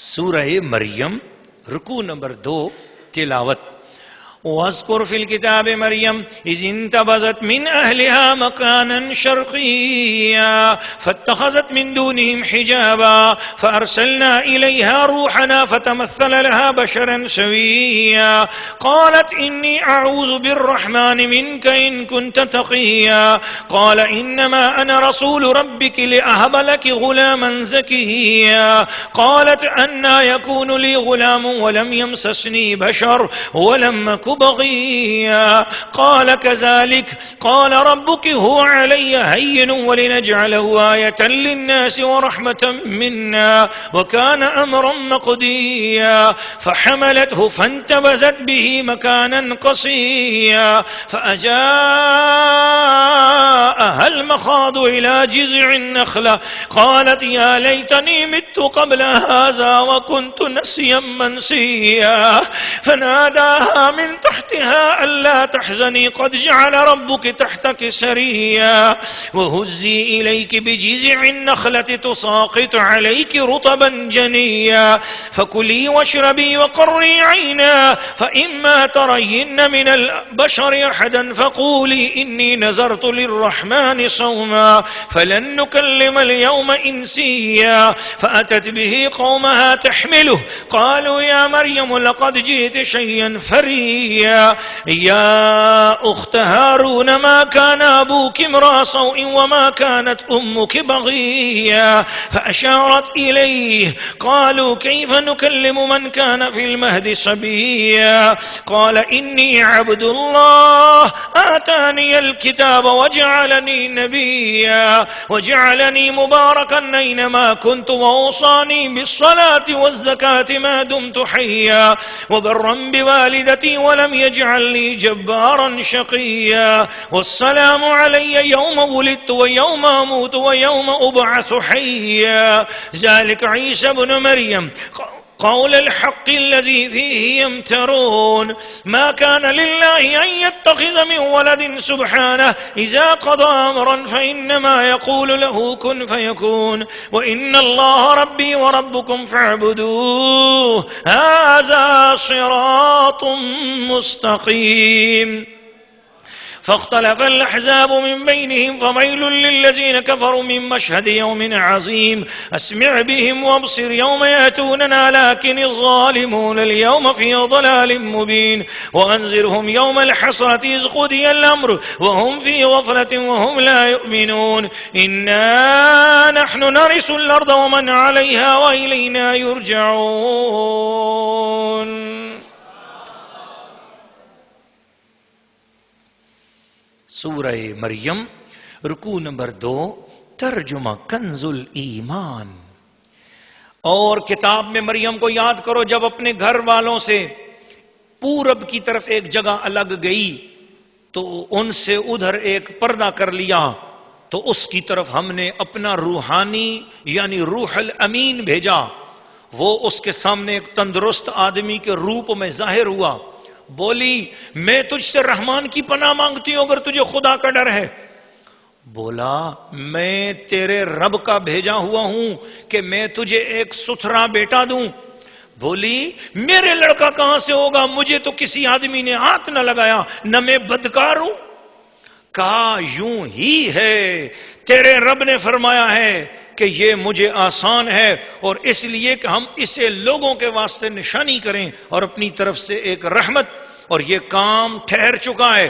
سورہ مریم رکوع نمبر 2 تلاوت. واذكر في الكتاب مريم إذ انتبذت من أهلها مكانا شرقيا فاتخذت من دونهم حجابا فأرسلنا إليها روحنا فتمثل لها بشرا سويا قالت إني أعوذ بالرحمن منك إن كنت تقيا قال إنما أنا رسول ربك لأهب لك غلاما زكيا قالت أنى يكون لي غلام ولم يمسسني بشر ولم أك بغيا قال كذلك قال ربك هو علي هين ولنجعله آية للناس ورحمة منا وكان أمرا مقضيا فحملته فانتبذت به مكانا قصيا فأجاءها المخاض إلى جذع النخلة قالت يا ليتني مت قبل هذا وكنت نسيا منسيا فناداها من تحتها ألا تحزني قد جعل ربك تحتك سريا وهزي إليك بجذع النخلة تساقط عليك رطبا جنيا فكلي واشربي وقري عينا فإما ترين من البشر أحدا فقولي إني نذرت للرحمن صوما فلن نكلم اليوم إنسيا فأتت به قومها تحمله قالوا يا مريم لقد جئت شيئا فريا يا أخت هارون ما كان أبوك امرأ سوء وما كانت أمك بغيا فأشارت إليه قالوا كيف نكلم من كان في المهد صبيا قال إني عبد الله آتاني الكتاب وجعلني نبيا وجعلني مباركا أينما كنت وأوصاني بالصلاة والزكاة ما دمت حيا وبرا بوالدتي ولم يجعلني جبارا شقيا والسلام علي يوم ولدت ويوم أموت ويوم أبعث حيا ذلك عيسى بن مريم قول الحق الذي فيه يمترون ما كان لله أن يتخذ من ولد سبحانه إذا قضى أمرا فإنما يقول له كن فيكون وإن الله ربي وربكم فاعبدوه هذا صراط مستقيم فاختلف الأحزاب من بينهم فويل للذين كفروا من مشهد يوم عظيم أسمع بهم وابصر يوم يأتوننا لكن الظالمون اليوم في ضلال مبين وأنذرهم يوم الحسرة إذ قضي الأمر وهم في غفلة وهم لا يؤمنون إنا نحن نرث الأرض ومن عليها وإلينا يرجعون. سورہ مریم رکوع نمبر 2 ترجمہ کنز الایمان. اور کتاب میں مریم کو یاد کرو جب اپنے گھر والوں سے پورب کی طرف ایک جگہ الگ گئی تو ان سے ادھر ایک پردہ کر لیا تو اس کی طرف ہم نے اپنا روحانی یعنی روح الامین بھیجا. وہ اس کے سامنے ایک تندرست آدمی کے روپ میں ظاہر ہوا. بولی میں تجھ سے رحمان کی پناہ مانگتی ہوں اگر تجھے خدا کا ڈر ہے. بولا میں تیرے رب کا بھیجا ہوا ہوں کہ میں تجھے ایک ستھرا بیٹا دوں. بولی میرے لڑکا کہاں سے ہوگا, مجھے تو کسی آدمی نے ہاتھ نہ لگایا, نہ میں بدکار ہوں. کہا یوں ہی ہے, تیرے رب نے فرمایا ہے کہ یہ مجھے آسان ہے اور اس لیے کہ ہم اسے لوگوں کے واسطے نشانی کریں اور اپنی طرف سے ایک رحمت, اور یہ کام ٹھہر چکا ہے.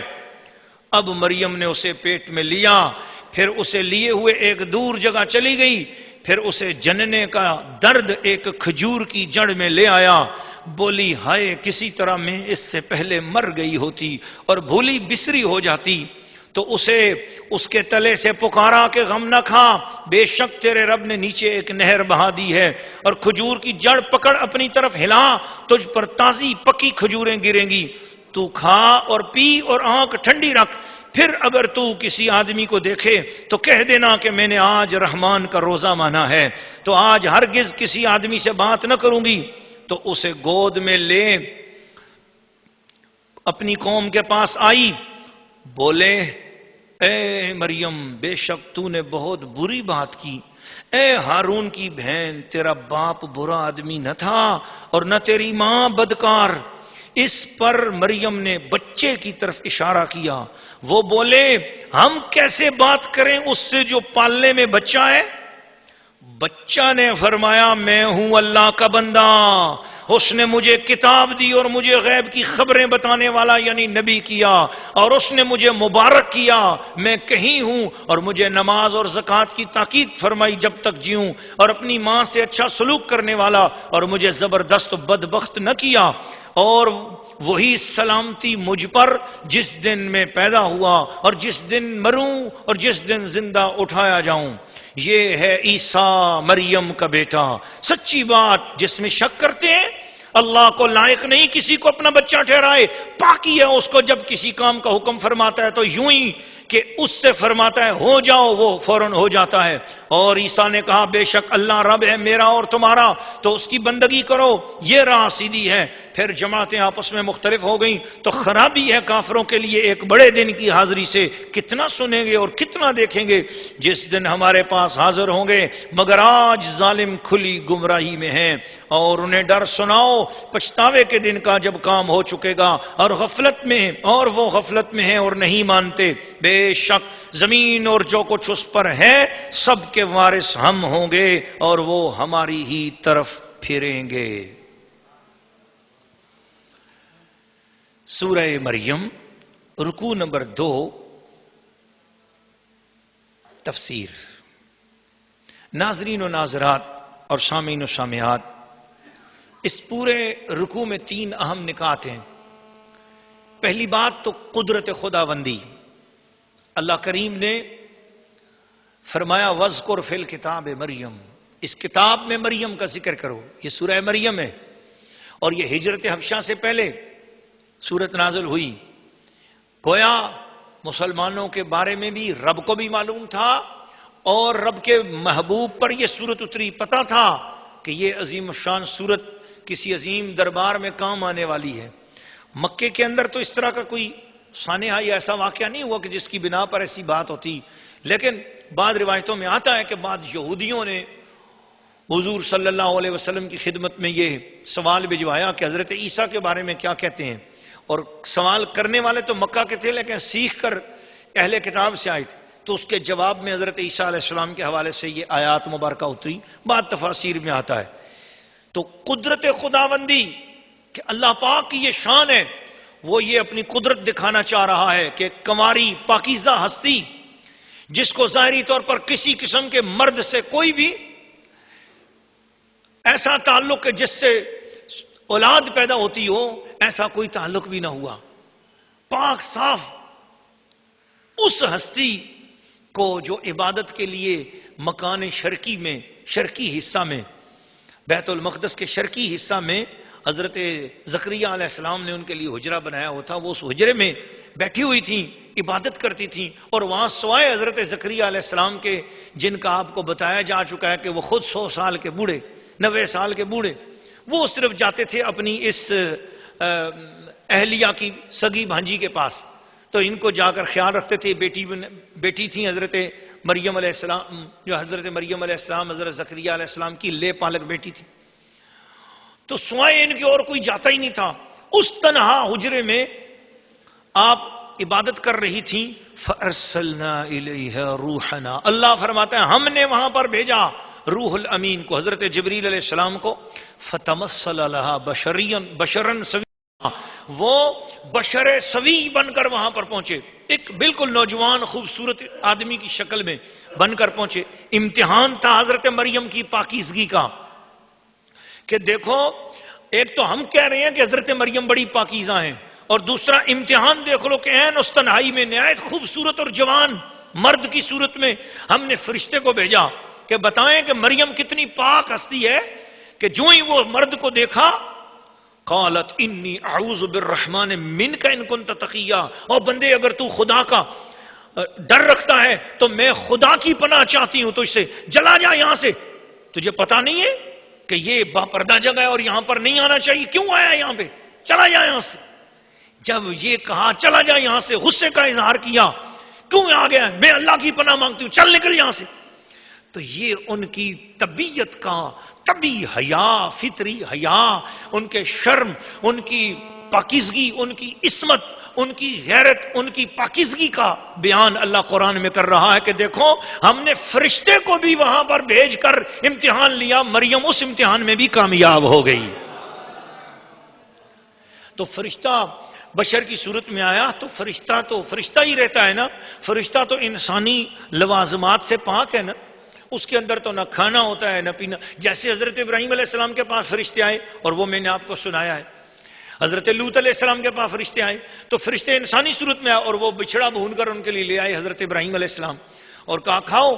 اب مریم نے اسے پیٹ میں لیا, پھر اسے لیے ہوئے ایک دور جگہ چلی گئی, پھر اسے جننے کا درد ایک کھجور کی جڑ میں لے آیا. بولی ہائے کسی طرح میں اس سے پہلے مر گئی ہوتی اور بھولی بسری ہو جاتی. تو اسے اس کے تلے سے پکارا کہ غم نہ کھا, بے شک تیرے رب نے نیچے ایک نہر بہا دی ہے, اور کھجور کی جڑ پکڑ اپنی طرف ہلا, تجھ پر تازی پکی کھجوریں گریں گی, تو کھا اور پی اور آنکھ ٹھنڈی رکھ. پھر اگر تو کسی آدمی کو دیکھے تو کہہ دینا کہ میں نے آج رحمان کا روزہ مانا ہے, تو آج ہرگز کسی آدمی سے بات نہ کروں گی. تو اسے گود میں لے اپنی قوم کے پاس آئی. بولے اے مریم بے شک تو نے بہت بری بات کی، اے ہارون کی بہن تیرا باپ برا آدمی نہ تھا اور نہ تیری ماں بدکار۔ اس پر مریم نے بچے کی طرف اشارہ کیا، وہ بولے ہم کیسے بات کریں اس سے جو پالنے میں بچہ ہے؟ بچہ نے فرمایا میں ہوں اللہ کا بندہ، اس نے مجھے کتاب دی اور مجھے غیب کی خبریں بتانے والا یعنی نبی کیا، اور اس نے مجھے مبارک کیا، میں کہیں ہوں، اور مجھے نماز اور زکوٰۃ کی تاکید فرمائی جب تک جیوں، اور اپنی ماں سے اچھا سلوک کرنے والا، اور مجھے زبردست بدبخت نہ کیا، اور وہی سلامتی مجھ پر جس دن میں پیدا ہوا اور جس دن مروں اور جس دن زندہ اٹھایا جاؤں۔ یہ ہے عیسیٰ مریم کا بیٹا۔ سچی بات جس میں شک کرتے ہیں، اللہ کو لائق نہیں کسی کو اپنا بچہ ٹھہرائے، پاکی ہے اس کو، جب کسی کام کا حکم فرماتا ہے تو یوں ہی کہ اس سے فرماتا ہے ہو جاؤ وہ فوراً ہو جاتا ہے۔ اور عیسیٰ نے کہا بے شک اللہ رب ہے میرا اور تمہارا، تو اس کی بندگی کرو، یہ راہ سیدھی ہے۔ پھر جماعتیں آپس میں مختلف ہو گئیں تو خرابی ہے کافروں کے لیے ایک بڑے دن کی حاضری سے کتنا سنیں گے اور کتنا دیکھیں گے جس دن ہمارے پاس حاضر ہوں گے، مگر آج ظالم کھلی گمراہی میں ہیں، اور انہیں ڈر سناؤ پچھتاوے کے دن کا جب کام ہو چکے گا، اور غفلت میں اور وہ غفلت میں ہیں اور نہیں مانتے۔ بے شک زمین اور جو کچھ اس پر ہے سب کے وارث ہم ہوں گے اور وہ ہماری ہی طرف پھریں گے۔ سورہ مریم رکوع نمبر 2 تفسیر۔ ناظرین و ناظرات اور سامعین و سامعات، اس پورے رکوع میں 3 اہم نکات ہیں۔ پہلی بات تو قدرت خداوندی، اللہ کریم نے فرمایا وَاذْكُرْ فِي الْكِتَابِ مریم، اس کتاب میں مریم کا ذکر کرو۔ یہ سورہ مریم ہے، اور یہ ہجرت حبشہ سے پہلے سورت نازل ہوئی۔ گویا مسلمانوں کے بارے میں بھی رب کو بھی معلوم تھا، اور رب کے محبوب پر یہ سورت اتری، پتا تھا کہ یہ عظیم الشان سورت کسی عظیم دربار میں کام آنے والی ہے۔ مکے کے اندر تو اس طرح کا کوئی سانحہ یا ایسا واقعہ نہیں ہوا کہ جس کی بنا پر ایسی بات ہوتی، لیکن بعض روایتوں میں آتا ہے کہ بعض یہودیوں نے حضور صلی اللہ علیہ وسلم کی خدمت میں یہ سوال بھجوایا کہ حضرت عیسیٰ کے بارے میں کیا کہتے ہیں، اور سوال کرنے والے تو مکہ کے تھے لیکن سیکھ کر اہل کتاب سے آئے تھے، تو اس کے جواب میں حضرت عیسیٰ علیہ السلام کے حوالے سے یہ آیات مبارکہ اتری۔ بعض تفاسیر میں آتا ہے تو قدرت خداوندی کہ اللہ پاک کی یہ شان ہے، وہ یہ اپنی قدرت دکھانا چاہ رہا ہے کہ کنواری پاکیزہ ہستی جس کو ظاہری طور پر کسی قسم کے مرد سے کوئی بھی ایسا تعلق ہے جس سے اولاد پیدا ہوتی ہو، ایسا کوئی تعلق بھی نہ ہوا، پاک صاف اس ہستی کو جو عبادت کے لیے مکان شرقی میں، شرقی حصہ میں، بیت المقدس کے شرقی حصہ میں حضرت زکریا علیہ السلام نے ان کے لیے حجرہ بنایا ہوا تھا، وہ اس حجرے میں بیٹھی ہوئی تھیں، عبادت کرتی تھیں، اور وہاں سوائے حضرت زکریا علیہ السلام کے جن کا آپ کو بتایا جا چکا ہے کہ وہ خود 100 سال کے بوڑھے، 90 سال کے بوڑھے، وہ صرف جاتے تھے اپنی اس اہلیہ کی سگی بھانجی کے پاس، تو ان کو جا کر خیال رکھتے تھے۔ بیٹی تھی حضرت مریم علیہ السلام، جو حضرت مریم علیہ السلام حضرت زکریا علیہ السلام کی لے پالک بیٹی تھی، تو سوائے ان کی اور کوئی جاتا ہی نہیں تھا۔ اس تنہا حجرے میں آپ عبادت کر رہی تھیں، فَأَرْسَلْنَا إِلَيْهَا رُوحَنَا، اللہ فرماتا ہے ہم نے وہاں پر بھیجا روح الامین کو، حضرت جبریل علیہ السلام کو، فَتَمَثَّلَ لَهَا بَشَرًا سَوِيًّا، وہ بشر سوی بن کر وہاں پر پہنچے، ایک بالکل نوجوان خوبصورت آدمی کی شکل میں بن کر پہنچے۔ امتحان تھا حضرت مریم کی پاکیزگی کا کہ دیکھو، ایک تو ہم کہہ رہے ہیں کہ حضرت مریم بڑی پاکیزہ ہیں، اور دوسرا امتحان دیکھ لو کہ این اس تنہائی میں نہایت خوبصورت اور جوان مرد کی صورت میں ہم نے فرشتے کو بھیجا کہ بتائیں کہ مریم کتنی پاک ہستی ہے، کہ جو ہی وہ مرد کو دیکھا قالت انی اعوذ بالرحمن منک ان کنت تقیا، اور بندے اگر تو خدا کا ڈر رکھتا ہے تو میں خدا کی پناہ چاہتی ہوں، تو اس سے جلا جا یہاں سے، تجھے پتا نہیں ہے کہ یہ باپردہ جگہ ہے اور یہاں پر نہیں آنا چاہیے، کیوں آیا یہاں پہ، چلا جا یہاں سے۔ جب یہ کہا چلا جا یہاں سے، غصے کا اظہار کیا کیوں آ گیا ہے؟ میں اللہ کی پناہ مانگتی ہوں، چل نکل یہاں سے۔ تو یہ ان کی طبیعت کا طبی حیا، فطری حیا، ان کے شرم، ان کی پاکیزگی، ان کی عصمت، ان کی غیرت، ان کی پاکیزگی کا بیان اللہ قرآن میں کر رہا ہے کہ دیکھو ہم نے فرشتے کو بھی وہاں پر بھیج کر امتحان لیا، مریم اس امتحان میں بھی کامیاب ہو گئی۔ تو فرشتہ بشر کی صورت میں آیا تو فرشتہ ہی رہتا ہے نا، فرشتہ تو انسانی لوازمات سے پاک ہے نا، اس کے اندر تو نہ کھانا ہوتا ہے نہ پینا۔ جیسے حضرت ابراہیم علیہ السلام کے پاس فرشتے آئے، اور وہ میں نے آپ کو سنایا ہے، حضرت لوط علیہ السلام کے پاس فرشتے آئے تو فرشتے انسانی صورت میں آئے اور وہ بچڑا بھون کر ان کے لیے لے آئے حضرت ابراہیم علیہ السلام، اور کہا کھاؤ،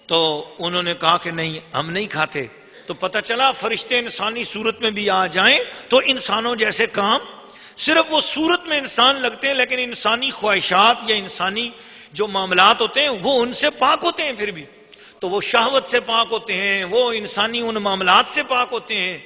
تو انہوں نے کہا کہ نہیں ہم نہیں کھاتے۔ تو پتہ چلا فرشتے انسانی صورت میں بھی آ جائیں تو انسانوں جیسے کام، صرف وہ صورت میں انسان لگتے ہیں لیکن انسانی خواہشات یا انسانی جو معاملات ہوتے ہیں وہ ان سے پاک ہوتے ہیں، پھر بھی تو وہ شہوت سے پاک ہوتے ہیں، وہ انسانی ان معاملات سے پاک ہوتے ہیں۔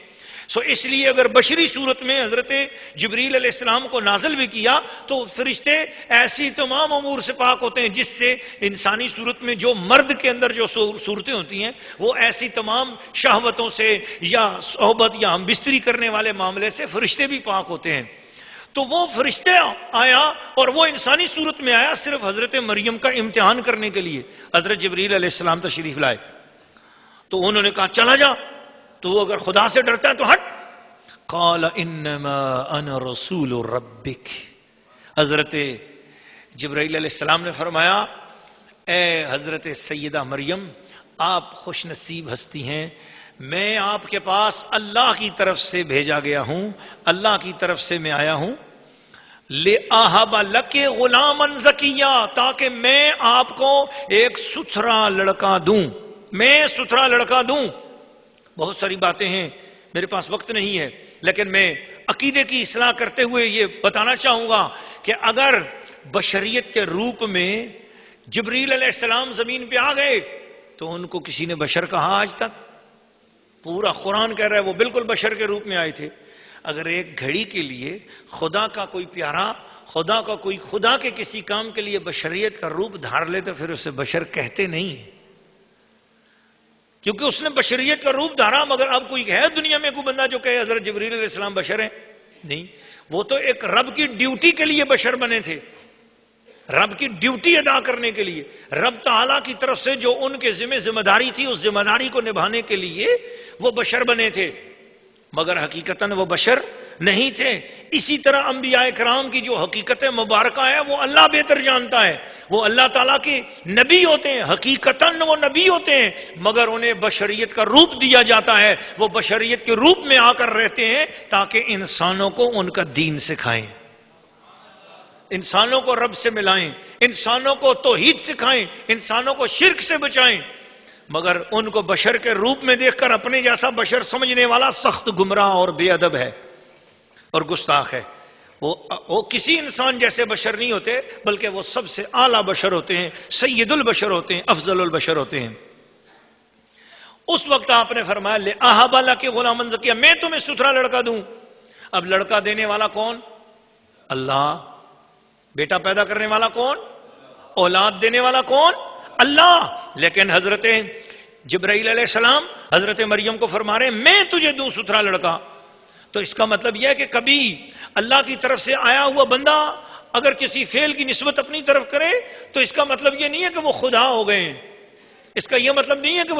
اس لیے اگر بشری صورت میں حضرت جبریل علیہ السلام کو نازل بھی کیا تو فرشتے ایسی تمام امور سے پاک ہوتے ہیں جس سے انسانی صورت میں جو مرد کے اندر جو صورتیں ہوتی ہیں وہ ایسی تمام شہوتوں سے یا صحبت یا ہم بستری کرنے والے معاملے سے فرشتے بھی پاک ہوتے ہیں۔ تو وہ فرشتے آیا اور وہ انسانی صورت میں آیا صرف حضرت مریم کا امتحان کرنے کے لیے۔ حضرت جبریل علیہ السلام تشریف لائے تو انہوں نے کہا چلا جا، تو اگر خدا سے ڈرتا ہے تو ہٹ۔ قال انما انا رسول ربک، حضرت جبرائیل علیہ السلام نے فرمایا اے حضرت سیدہ مریم آپ خوش نصیب ہستی ہیں، میں آپ کے پاس اللہ کی طرف سے بھیجا گیا ہوں، اللہ کی طرف سے میں آیا ہوں، لِأَهَبَ لَكِ غُلَامًا زَكِيًّا، تاکہ میں آپ کو ایک ستھرا لڑکا دوں، میں ستھرا لڑکا دوں۔ بہت ساری باتیں ہیں، میرے پاس وقت نہیں ہے، لیکن میں عقیدے کی اصلاح کرتے ہوئے یہ بتانا چاہوں گا کہ اگر بشریت کے روپ میں جبریل علیہ السلام زمین پہ آ گئے تو ان کو کسی نے بشر کہا آج تک؟ پورا قرآن کہہ رہا ہے وہ بالکل بشر کے روپ میں آئے تھے۔ اگر ایک گھڑی کے لیے خدا کا کوئی پیارا، خدا کے کسی کام کے لیے بشریت کا روپ دھار لے تو پھر اسے بشر کہتے نہیں ہیں، کیونکہ اس نے بشریت کا روپ دھارا۔ مگر اب کوئی ہے دنیا میں کوئی بندہ جو کہے حضرت جبریل علیہ السلام بشر ہیں؟ نہیں، وہ تو ایک رب کی ڈیوٹی کے لیے بشر بنے تھے، رب کی ڈیوٹی ادا کرنے کے لیے، رب تعالیٰ کی طرف سے جو ان کے ذمہ داری تھی اس ذمہ داری کو نبھانے کے لیے وہ بشر بنے تھے، مگر حقیقتاً وہ بشر نہیں تھے۔ اسی طرح انبیاء کرام کی جو حقیقت مبارکہ ہے وہ اللہ بہتر جانتا ہے، وہ اللہ تعالیٰ کے نبی ہوتے ہیں، حقیقتاً وہ نبی ہوتے ہیں، مگر انہیں بشریت کا روپ دیا جاتا ہے، وہ بشریت کے روپ میں آ کر رہتے ہیں تاکہ انسانوں کو ان کا دین سکھائیں، انسانوں کو رب سے ملائیں، انسانوں کو توحید سکھائیں، انسانوں کو شرک سے بچائیں۔ مگر ان کو بشر کے روپ میں دیکھ کر اپنے جیسا بشر سمجھنے والا سخت گمراہ اور بے ادب ہے اور گستاخ ہے۔ وہ کسی انسان جیسے بشر نہیں ہوتے، بلکہ وہ سب سے اعلیٰ بشر ہوتے ہیں، سید البشر ہوتے ہیں، افضل البشر ہوتے ہیں۔ اس وقت آپ نے فرمایا لِأَهَبَ لَكِ غُلَامًا زَكِيًّا، میں تمہیں ستھرا لڑکا دوں۔ اب لڑکا دینے والا کون؟ اللہ۔ بیٹا پیدا کرنے والا کون؟ اولاد دینے والا کون؟ اللہ۔ لیکن حضرت جبرائیل علیہ السلام حضرت مریم کو فرما رہے ہیں میں تجھے دوں ستھرا لڑکا۔ تو اس کا مطلب یہ ہے کہ کبھی اللہ کی طرف سے آیا ہوا بندہ اگر کسی فعل کی نسبت اپنی طرف کرے تو اس کا مطلب یہ نہیں ہے کہ وہ خدا ہو گئے ہیں، اس کا یہ مطلب نہیں ہے کہ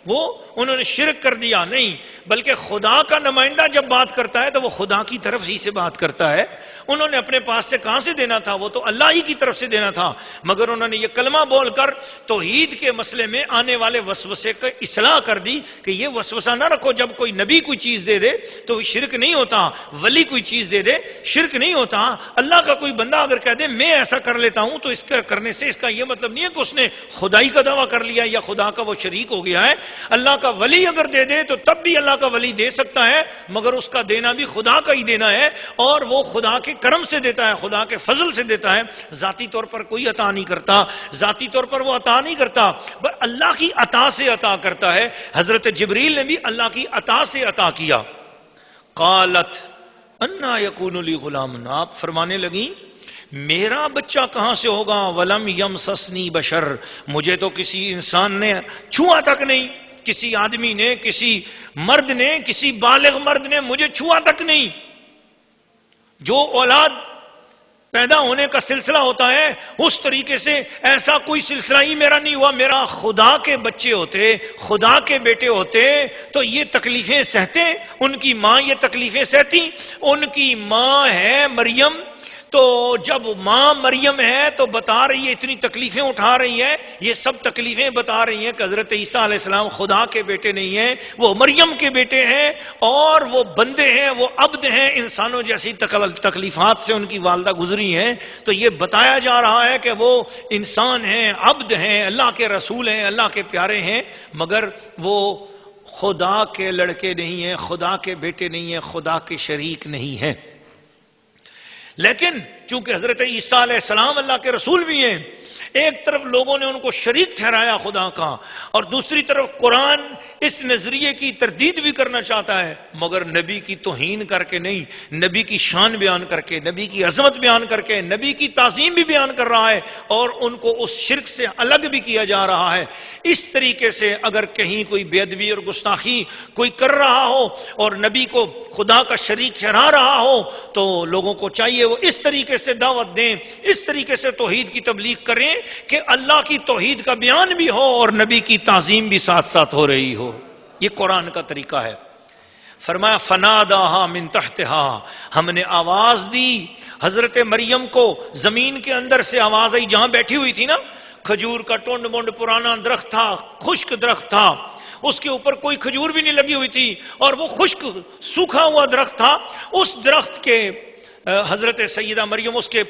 وہ انہوں نے شرک کر دیا، نہیں، بلکہ خدا کا نمائندہ جب بات کرتا ہے تو وہ خدا کی طرف ہی سے بات کرتا ہے۔ انہوں نے اپنے پاس سے کہاں سے دینا تھا؟ وہ تو اللہ ہی کی طرف سے دینا تھا، مگر انہوں نے یہ کلمہ بول کر توحید کے مسئلے میں آنے والے وسوسے کا اصلاح کر دی کہ یہ وسوسہ نہ رکھو، جب کوئی نبی کوئی چیز دے دے تو شرک نہیں ہوتا، ولی کوئی چیز دے دے شرک نہیں ہوتا، اللہ کا کوئی بندہ اگر کہہ دے میں ایسا کر لیتا ہوں تو اس کا کرنے سے اس کا یہ مطلب نہیں ہے کہ اس نے خدائی کا دعویٰ کر لیا یا خدا کا وہ شریک ہو گیا ہے۔ اللہ کا ولی اگر دے دے تو تب بھی اللہ کا ولی دے سکتا ہے، مگر اس کا دینا بھی خدا کا ہی دینا ہے، اور وہ خدا کے کرم سے دیتا ہے، خدا کے فضل سے دیتا ہے، ذاتی طور پر کوئی عطا نہیں کرتا، ذاتی طور پر وہ عطا نہیں کرتا، بس اللہ کی عطا سے عطا کرتا ہے۔ حضرت جبریل نے بھی اللہ کی عطا سے عطا کیا۔ قالت انا یکون لی غلام، آپ فرمانے لگیں میرا بچہ کہاں سے ہوگا؟ ولم یمسسنی بشر، مجھے تو کسی انسان نے چھوا تک نہیں، کسی آدمی نے، کسی مرد نے، کسی بالغ مرد نے مجھے چھوا تک نہیں۔ جو اولاد پیدا ہونے کا سلسلہ ہوتا ہے اس طریقے سے ایسا کوئی سلسلہ ہی میرا نہیں ہوا۔ میرا خدا کے بچے ہوتے، خدا کے بیٹے ہوتے تو یہ تکلیفیں سہتے، ان کی ماں یہ تکلیفیں سہتی۔ ان کی ماں ہے مریم، تو جب ماں مریم ہے تو بتا رہی ہے اتنی تکلیفیں اٹھا رہی ہے، یہ سب تکلیفیں بتا رہی ہیں کہ حضرت عیسیٰ علیہ السلام خدا کے بیٹے نہیں ہیں، وہ مریم کے بیٹے ہیں اور وہ بندے ہیں، وہ عبد ہیں، انسانوں جیسی تکلیفات سے ان کی والدہ گزری ہیں۔ تو یہ بتایا جا رہا ہے کہ وہ انسان ہیں، عبد ہیں، اللہ کے رسول ہیں، اللہ کے پیارے ہیں، مگر وہ خدا کے لڑکے نہیں ہیں، خدا کے بیٹے نہیں ہیں، خدا کے شریک نہیں ہیں۔ لیکن چونکہ حضرت عیسیٰ علیہ السلام اللہ کے رسول بھی ہیں، ایک طرف لوگوں نے ان کو شریک ٹھہرایا خدا کا، اور دوسری طرف قرآن اس نظریے کی تردید بھی کرنا چاہتا ہے، مگر نبی کی توہین کر کے نہیں، نبی کی شان بیان کر کے، نبی کی عظمت بیان کر کے، نبی کی تعظیم بھی بیان کر رہا ہے، اور ان کو اس شرک سے الگ بھی کیا جا رہا ہے۔ اس طریقے سے اگر کہیں کوئی بے ادبی اور گستاخی کوئی کر رہا ہو اور نبی کو خدا کا شریک ٹھہرا رہا ہو تو لوگوں کو چاہیے وہ اس طریقے سے دعوت دیں، اس طریقے سے توحید کی تبلیغ کریں کہ اللہ کی توحید کا بیان بھی ہو اور نبی کی تعظیم بھی ساتھ ساتھ ہو رہی ہو۔ یہ قرآن کا طریقہ ہے۔ فرمایا فناداہا من تحتہا، ہم نے آواز دی حضرت مریم کو، زمین کے اندر سے آواز آئی، جہاں بیٹھی ہوئی تھی نا، کھجور کا ٹونڈ مونڈ پرانا درخت تھا، خشک درخت تھا، اس کے اوپر کوئی کھجور بھی نہیں لگی ہوئی تھی، اور وہ خشک سوکھا ہوا درخت تھا۔ اس درخت کے حضرت سیدہ مریم اس کے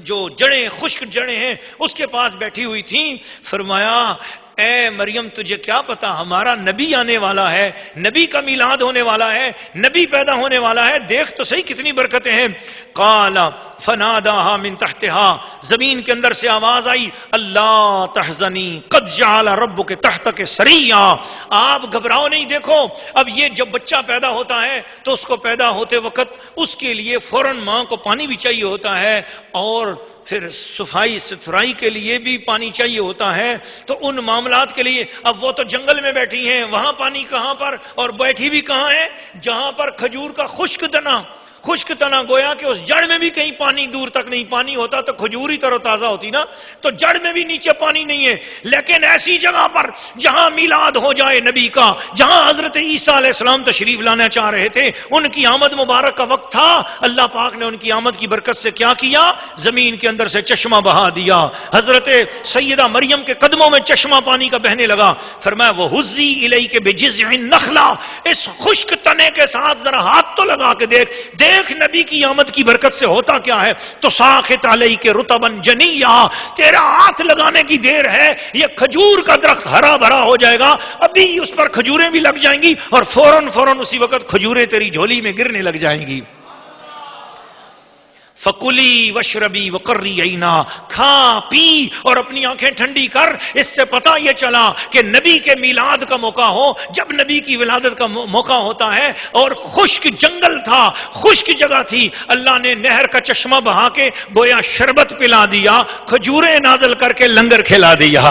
جو جڑیں، خشک جڑیں ہیں، اس کے پاس بیٹھی ہوئی تھیں۔ فرمایا اے مریم تجھے کیا پتا ہمارا نبی آنے والا ہے، نبی کا میلاد ہونے والا ہے، نبی پیدا ہونے والا ہے، دیکھ تو صحیح کتنی برکتیں ہیں۔ قال فناداها من تحتها، زمین کے اندر سے آواز آئی اللہ تحزنی قد جعل ربک تحتک سریا، آپ گھبراؤ نہیں، دیکھو اب یہ جب بچہ پیدا ہوتا ہے تو اس کو پیدا ہوتے وقت اس کے لیے فوراً ماں کو پانی بھی چاہیے ہوتا ہے، اور پھر صفائی ستھرائی کے لیے بھی پانی چاہیے ہوتا ہے، تو ان معاملات کے لیے اب وہ تو جنگل میں بیٹھی ہیں، وہاں پانی کہاں پر، اور بیٹھی بھی کہاں ہے، جہاں پر کھجور کا خشک تنا، گویا کہ اس جڑ میں بھی کہیں پانی دور تک نہیں، پانی ہوتا تو کھجور ہی تر و تازہ ہوتی نا، تو جڑ میں بھی نیچے پانی نہیں ہے، لیکن ایسی جگہ پر جہاں میلاد ہو جائے نبی کا، جہاں حضرت عیسیٰ علیہ السلام تشریف لانا چاہ رہے تھے، ان کی آمد مبارک کا وقت تھا، اللہ پاک نے ان کی آمد کی برکت سے کیا کیا، زمین کے اندر سے چشمہ بہا دیا، حضرت سیدہ مریم کے قدموں میں چشمہ پانی کا بہنے لگا۔ فرمایا وَهُزِّي إِلَيْكَ بِجِذْعِ النَّخْلَةِ، اس خشک تنے کے ساتھ ذرا ہاتھ تو لگا کے دیکھ نبی کی آمد کی برکت سے ہوتا کیا ہے، تو ساخت علیک رطبا جنیا، تیرا ہاتھ لگانے کی دیر ہے، یہ کھجور کا درخت ہرا بھرا ہو جائے گا، ابھی اس پر کھجوریں بھی لگ جائیں گی، اور فوراً اسی وقت کھجوریں تیری جھولی میں گرنے لگ جائیں گی۔ فَقُلِي وَاشْرَبِي وَقَرِّي عَيْنَا، کھا پی اور اپنی آنکھیں ٹھنڈی کر۔ اس سے پتہ یہ چلا کہ نبی کے میلاد کا موقع ہو، جب نبی کی ولادت کا موقع ہوتا ہے، اور خشک جنگل تھا، خشک جگہ تھی، اللہ نے نہر کا چشمہ بہا کے گویا شربت پلا دیا، کھجوریں نازل کر کے لنگر کھلا دیا۔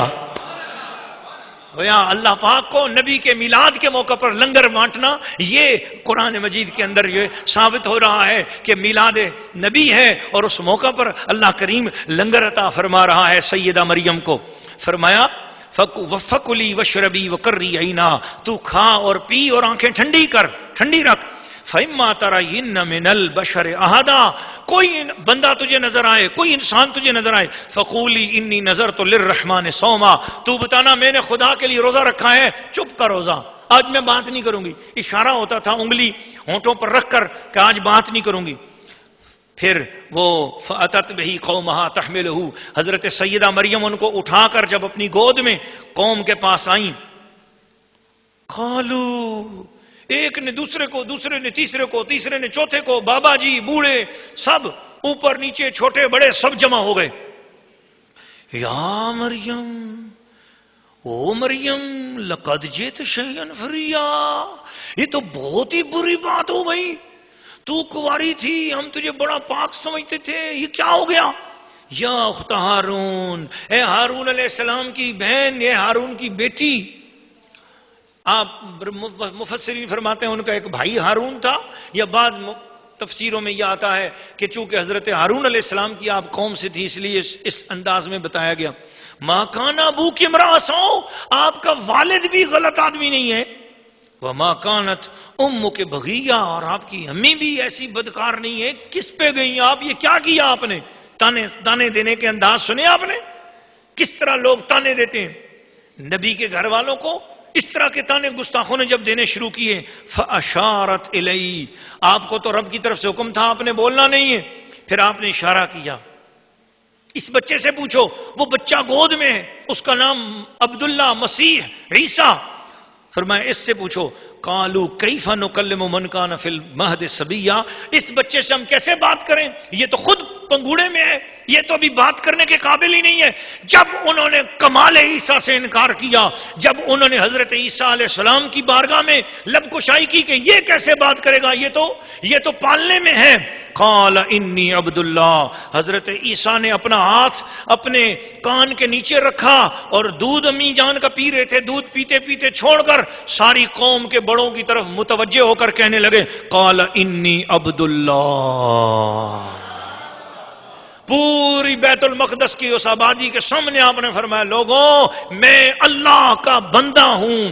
گویا اللہ پاک کو نبی کے میلاد کے موقع پر لنگر بانٹنا، یہ قرآن مجید کے اندر یہ ثابت ہو رہا ہے کہ میلاد نبی ہے، اور اس موقع پر اللہ کریم لنگر عطا فرما رہا ہے سیدہ مریم کو۔ فرمایا فَقُلِي وَاشْرَبِي وَقَرِّي عَيْنَا، تو کھا اور پی اور آنکھیں ٹھنڈی رکھ۔ فَإِمَّا تَرَيِنَّ مِنَ الْبَشَرِ أَحَدًا، کوئی بندہ تجھے نظر آئے، کوئی انسان تجھے نظر آئے، فَقُولِي إِنِّي نَذَرْتُ لِلرَّحْمَنِ صَوْمًا، تو بتانا میں نے خدا کے لیے روزہ رکھا ہے، چپ کا روزہ، آج میں بات نہیں کروں گی۔ اشارہ ہوتا تھا انگلی ہونٹوں پر رکھ کر کہ آج بات نہیں کروں گی۔ پھر وہ فَأَتَتْ بِهِ قَوْمَهَا تَحْمِلُهُ، حضرت سیدہ مریم ان کو اٹھا کر جب اپنی گود میں قوم کے پاس آئیں، قالوا، ایک نے دوسرے کو، دوسرے نے تیسرے کو، تیسرے نے چوتھے کو، بابا جی بوڑھے سب، اوپر نیچے چھوٹے بڑے سب جمع ہو گئے۔ یا مریم، او مریم، لقد جئت شیئا فریا، یہ تو بہت ہی بری بات ہو گئی، تو کنواری تھی، ہم تجھے بڑا پاک سمجھتے تھے، یہ کیا ہو گیا؟ یا اخت ہارون، اے ہارون علیہ السلام کی بہن، یہ ہارون کی بیٹی. آپ مفسرین فرماتے ہیں ان کا ایک بھائی ہارون تھا، یا بعد تفسیروں میں یہ آتا ہے کہ چونکہ حضرت ہارون علیہ السلام کی آپ قوم سے تھی اس لیے اس انداز میں بتایا گیا. مَا كَانَ أَبُوكِ امْرَأَ سَوْءٍ، آپ کا والد بھی غلط آدمی نہیں ہے. وَمَا كَانَتْ أُمُّكِ بَغِيًّا، اور آپ کی امی بھی ایسی بدکار نہیں ہے. کس پہ گئی آپ؟ یہ کیا کیا آپ نے؟ تانے دینے کے انداز سنے آپ نے؟ کس طرح لوگ تانے دیتے ہیں نبی کے گھر والوں کو. اس طرح کے تانے گستاخوں نے جب دینے شروع کیے، فَأَشَارَتْ إِلَيْهِ، آپ کو تو رب کی طرف سے حکم تھا، آپ نے بولنا نہیں ہے. پھر آپ نے اشارہ کیا، اس بچے سے پوچھو، وہ بچہ گود میں ہے، اس کا نام عبداللہ، مسیح، عیسیٰ. فرمایا اس سے پوچھو. قالوا کیف نکلم من کان فی المہد صبیا، اس بچے سے ہم کیسے بات کریں، یہ تو خود پنگوڑے میں ہے، یہ تو ابھی بات کرنے کے قابل ہی نہیں ہے. جب انہوں نے کمال عیسیٰ سے انکار کیا، جب انہوں نے حضرت عیسیٰ علیہ السلام کی بارگاہ میں لب کشائی کی کہ یہ کیسے بات کرے گا، یہ تو پالنے میں ہے. قال انی عبداللہ، حضرت عیسیٰ نے اپنا ہاتھ اپنے کان کے نیچے رکھا اور دودھ امی جان کا پی رہے تھے، دودھ پیتے پیتے چھوڑ کر ساری قوم کے بڑوں کی طرف متوجہ ہو کر کہنے لگے، قال انی عبداللہ. پوری بیت المقدس کی اس آبادی کے سامنے آپ نے فرمایا، لوگوں میں اللہ کا بندہ ہوں.